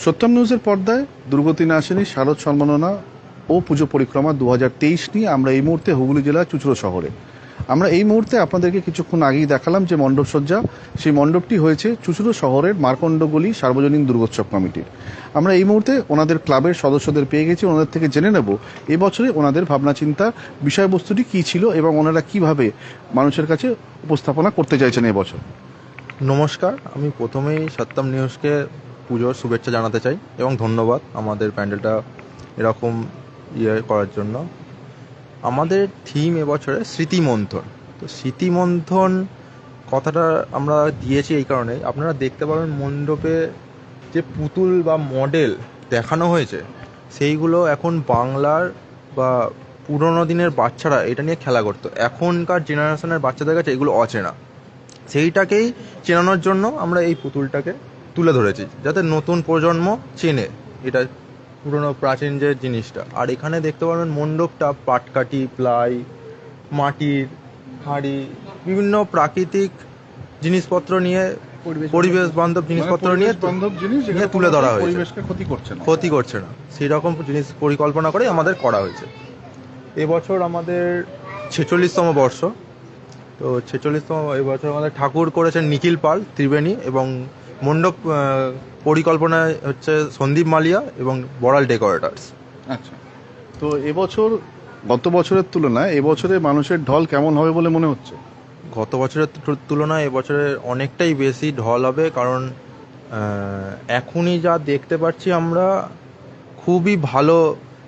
সত্যম নিউজের পর্দায় দুর্গতিনাশিনী শারদ সম্মাননা ও পুজো পরিক্রমা 2023 নিয়ে আমরা এই মুহূর্তে হুগলি জেলার চুঁচুড়া শহরে। আমরা এই মুহূর্তে আপনাদেরকে কিছুক্ষণ আগেই দেখালাম যে মণ্ডপসজ্জা, সেই মণ্ডপটি হয়েছে চুঁচুড়া শহরের মার্কণ্ডগলি সার্বজনীন দুর্গোৎসব কমিটির। আমরা এই মুহূর্তে ওনাদের ক্লাবের সদস্যদের পেয়ে গেছি, ওনাদের থেকে জেনে নেব এবছরে ওনাদের ভাবনা চিন্তা বিষয়বস্তুটি কী ছিল এবং ওনারা কিভাবে মানুষের কাছে উপস্থাপনা করতে চাইছেন এবছর। নমস্কার, আমি প্রথমেই সত্যম নিউজকে পুজোর শুভেচ্ছা জানাতে চাই এবং ধন্যবাদ আমাদের প্যান্ডেলটা এরকম করার জন্য। আমাদের থিম এবছরে স্মৃতিমন্থন। তো স্মৃতিমন্থন কথাটা আমরা দিয়েছি এই কারণেই, আপনারা দেখতে পাবেন মণ্ডপে যে পুতুল বা মডেল দেখানো হয়েছে সেইগুলো এখন বাংলার বা পুরোনো দিনের বাচ্চারা এটা নিয়ে খেলা করতো। এখনকার জেনারেশনের বাচ্চাদের কাছে এগুলো অচেনা, সেইটাকেই চেনানোর জন্য আমরা এই পুতুলটাকে তুলে ধরেছি, যাতে নতুন প্রজন্ম চেনে এটা পুরনো প্রাচীন যে জিনিসটা। আর এখানে দেখতে পারবেন মণ্ডপটা পাটকাঠি, প্লাই, মাটির হাঁড়ি, বিভিন্ন প্রাকৃতিক জিনিসপত্র নিয়ে, পরিবেশ বান্ধব জিনিসপত্র নিয়ে তুলে ধরা হয়েছে, ক্ষতি করছে না সেই রকম জিনিস পরিকল্পনা করে আমাদের করা হয়েছে। এবছর আমাদের 46তম বর্ষ। তো 46তম এবছর আমাদের ঠাকুর করেছেন নিখিল পাল ত্রিবেণী এবং মণ্ডপ পরিকল্পনা হচ্ছে সন্দীপ মালিয়া এবং বড়াল ডেকোরেটার্স। আচ্ছা, তো এবছর গত বছরের তুলনায় এবছরে মানুষের ঢল কেমন হবে বলে মনে হচ্ছে? গত বছরের তুলনায় এবছরে অনেকটাই বেশি ঢল হবে, কারণ এখনই যা দেখতে পাচ্ছি আমরা খুবই ভালো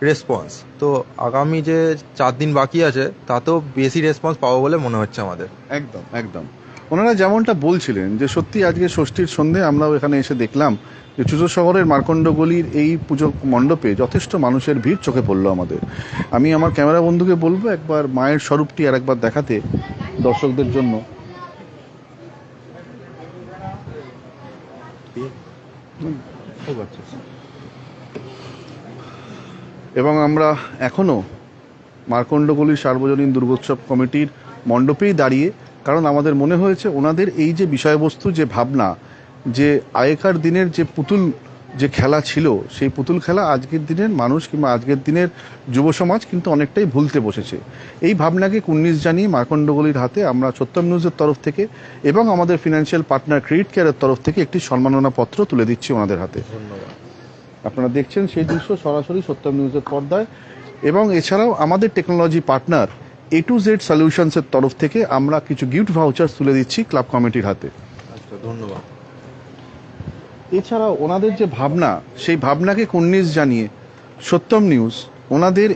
রেসপন্স। তো আগামী যে 4 দিন বাকি আছে তাতেও বেশি রেসপন্স পাবো বলে মনে হচ্ছে আমাদের। একদম একদম, ওনারা যেমনটা বলছিলেন যে সত্যি আজকে ষষ্ঠীর সন্ধে আমরাও এখানে এসে দেখলাম যে চুঁচুড়া শহরের মার্কণ্ডগলির এই পুজো মণ্ডপে যথেষ্ট মানুষের ভিড় চোখে পড়লো আমাদের। আমি আমার ক্যামেরা বন্ধুকে বলবো একবার মায়ের স্বরূপটি আর একবার দেখাতে দর্শকদের জন্য। এবং আমরা এখনও মার্কণ্ডগলি সার্বজনীন দুর্গোৎসব কমিটির মণ্ডপেই দাঁড়িয়ে, কারণ আমাদের মনে হয়েছে ওনাদের এই যে বিষয়বস্তু, যে ভাবনা, যে আগেকার দিনের যে পুতুল যে খেলা ছিল, সেই পুতুল খেলা আজকের দিনের মানুষ কিংবা আজকের দিনের যুব সমাজ কিন্তু অনেকটাই ভুলতে বসেছে। এই ভাবনাকে কুর্নিশ জানিয়ে মার্কণ্ডগলির হাতে আমরা সত্যম নিউজের তরফ থেকে এবং আমাদের ফিনান্সিয়াল পার্টনার ক্রেডিট কেয়ারের তরফ থেকে একটি সম্মাননা পত্র তুলে দিচ্ছি ওনাদের হাতে। ধন্যবাদ। আপনারা দেখছেন সেই দৃশ্য সরাসরি সত্যম নিউজের পর্দায়। এবং এছাড়াও আমাদের technology partner A to Z সলিউশনসের তরফ থেকে আমরা কিছু গিফট ভাউচার তুলে দিচ্ছি ক্লাব কমিটির হাতে। আচ্ছা, ধন্যবাদ। এছাড়াও ওনাদের যে ভাবনা, সেই ভাবনাকে কুর্নিশ জানিয়ে সত্যম নিউজ ওনাদের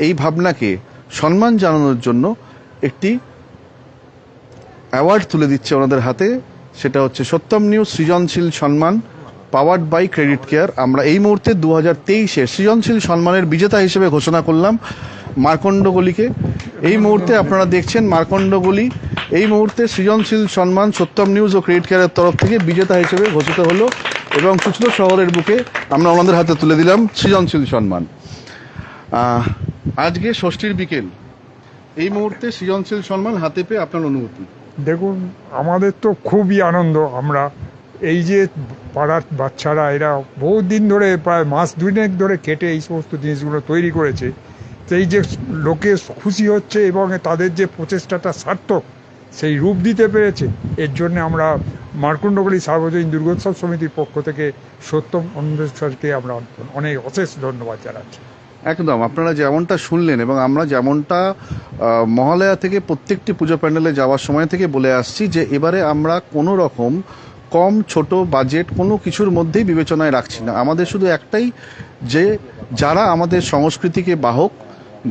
এই ভাবনাকে সম্মান জানানোর জন্য একটি অ্যাওয়ার্ড তুলে দিচ্ছে ওনাদের হাতে। সেটা হচ্ছে সত্যম নিউজ সৃজনশীল সম্মান পাওয়ার্ড বাই ক্রেডিট কেয়ার। আমরা এই মুহূর্তে 2023-এ সৃজনশীল সম্মানের বিজেতা হিসেবে ঘোষণা করলাম মার্কণ্ডগলিকে। এই মুহূর্তে আপনারা দেখছেন মার্কণ্ডগলি এই মুহূর্তে সৃজনশীল সম্মান সত্যম নিউজ ও ক্রেডিট কেয়ারের তরফ থেকে বিজেতা হিসেবে ঘোষিত হলো এবং চুঁচুড়া শহরের বুকে আমরা ওনাদের হাতে তুলে দিলাম সৃজনশীল সম্মান। আজকে ষষ্ঠীর বিকেল, এই মুহূর্তে সৃজনশীল সম্মান হাতে পেয়ে আপনার অনুভূতি? দেখুন, আমাদের তো খুবই আনন্দ। আমরা এই যে পাড়ার বাচ্চারা এরা বহুত দিন ধরে, প্রায় মাস দুয়েক ধরে কেটে এই সমস্ত জিনিসগুলো তৈরি করেছে। তো এই যে লোকে খুশি হচ্ছে এবং তাদের যে প্রচেষ্টাটা সার্থক, সেই রূপ দিতে পেরেছে, এর জন্য আমরা মার্কণ্ডগলি সার্বজনীন দুর্গোৎসব সমিতির পক্ষ থেকে সত্যম অন্বেষণকে আমরা অনেক অশেষ ধন্যবাদ জানাচ্ছি। একদম, আপনারা যেমনটা শুনলেন এবং আমরা যেমনটা মহালয়া থেকে প্রত্যেকটি পুজো প্যান্ডেলে যাওয়ার সময় থেকে বলে আসছি যে এবারে আমরা কোনো রকম কম ছোট বাজেট কোনো কিছুর মধ্যেই বিবেচনায় রাখছি না। আমাদের শুধু একটাই, যে যারা আমাদের সংস্কৃতিকে বাহক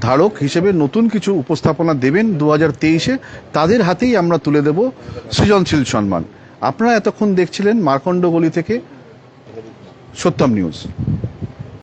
ধারক হিসেবে নতুন কিছু উপস্থাপনা দেবেন 2023-এ, তাদের হাতেই আমরা তুলে দেব সৃজনশীল সম্মান। আপনারা এতক্ষণ দেখছিলেন মার্কণ্ডগলি থেকে সত্যম নিউজ।